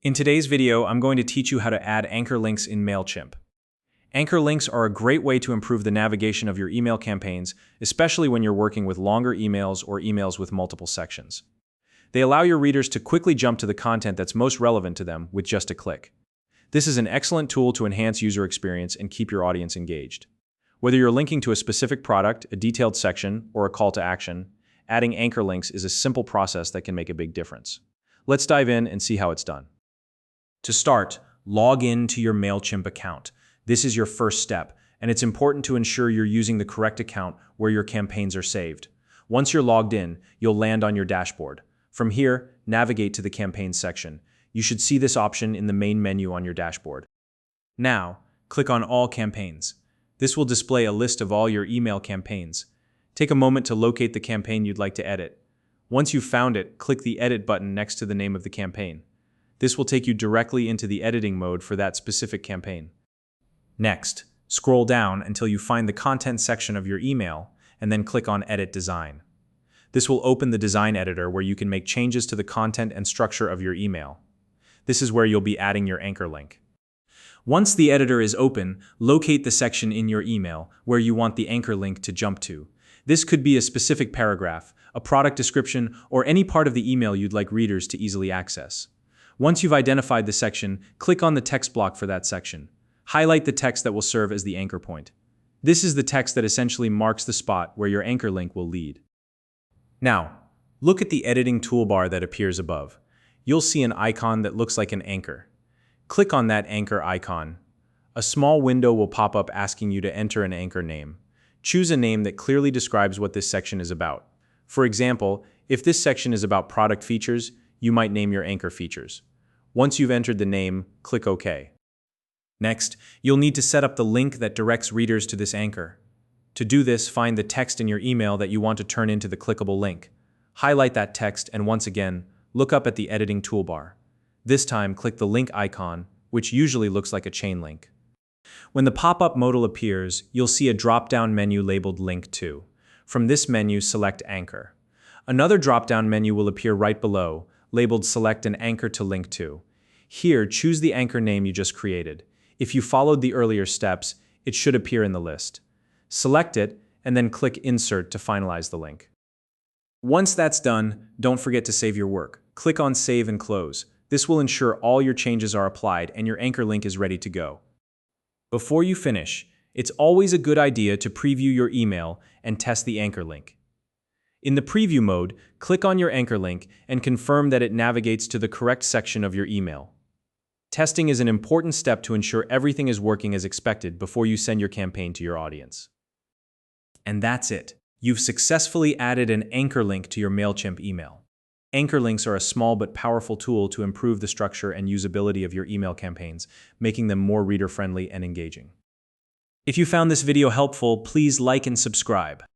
In today's video, I'm going to teach you how to add anchor links in Mailchimp. Anchor links are a great way to improve the navigation of your email campaigns, especially when you're working with longer emails or emails with multiple sections. They allow your readers to quickly jump to the content that's most relevant to them with just a click. This is an excellent tool to enhance user experience and keep your audience engaged. Whether you're linking to a specific product, a detailed section, or a call to action, adding anchor links is a simple process that can make a big difference. Let's dive in and see how it's done. To start, log in to your Mailchimp account. This is your first step, and it's important to ensure you're using the correct account where your campaigns are saved. Once you're logged in, you'll land on your dashboard. From here, navigate to the Campaigns section. You should see this option in the main menu on your dashboard. Now, click on All Campaigns. This will display a list of all your email campaigns. Take a moment to locate the campaign you'd like to edit. Once you've found it, click the Edit button next to the name of the campaign. This will take you directly into the editing mode for that specific campaign. Next, scroll down until you find the content section of your email, and then click on Edit Design. This will open the design editor where you can make changes to the content and structure of your email. This is where you'll be adding your anchor link. Once the editor is open, locate the section in your email where you want the anchor link to jump to. This could be a specific paragraph, a product description, or any part of the email you'd like readers to easily access. Once you've identified the section, click on the text block for that section. Highlight the text that will serve as the anchor point. This is the text that essentially marks the spot where your anchor link will lead. Now, look at the editing toolbar that appears above. You'll see an icon that looks like an anchor. Click on that anchor icon. A small window will pop up asking you to enter an anchor name. Choose a name that clearly describes what this section is about. For example, if this section is about product features, you might name your anchor features. Once you've entered the name, click OK. Next, you'll need to set up the link that directs readers to this anchor. To do this, find the text in your email that you want to turn into the clickable link. Highlight that text and once again, look up at the editing toolbar. This time, click the link icon, which usually looks like a chain link. When the pop-up modal appears, you'll see a drop-down menu labeled Link To. From this menu, select Anchor. Another drop-down menu will appear right below, labeled Select an Anchor to Link To. Here, choose the anchor name you just created. If you followed the earlier steps, it should appear in the list. Select it, and then click Insert to finalize the link. Once that's done, don't forget to save your work. Click on Save and Close. This will ensure all your changes are applied and your anchor link is ready to go. Before you finish, it's always a good idea to preview your email and test the anchor link. In the preview mode, click on your anchor link and confirm that it navigates to the correct section of your email. Testing is an important step to ensure everything is working as expected before you send your campaign to your audience. And that's it. You've successfully added an anchor link to your Mailchimp email. Anchor links are a small but powerful tool to improve the structure and usability of your email campaigns, making them more reader-friendly and engaging. If you found this video helpful, please like and subscribe.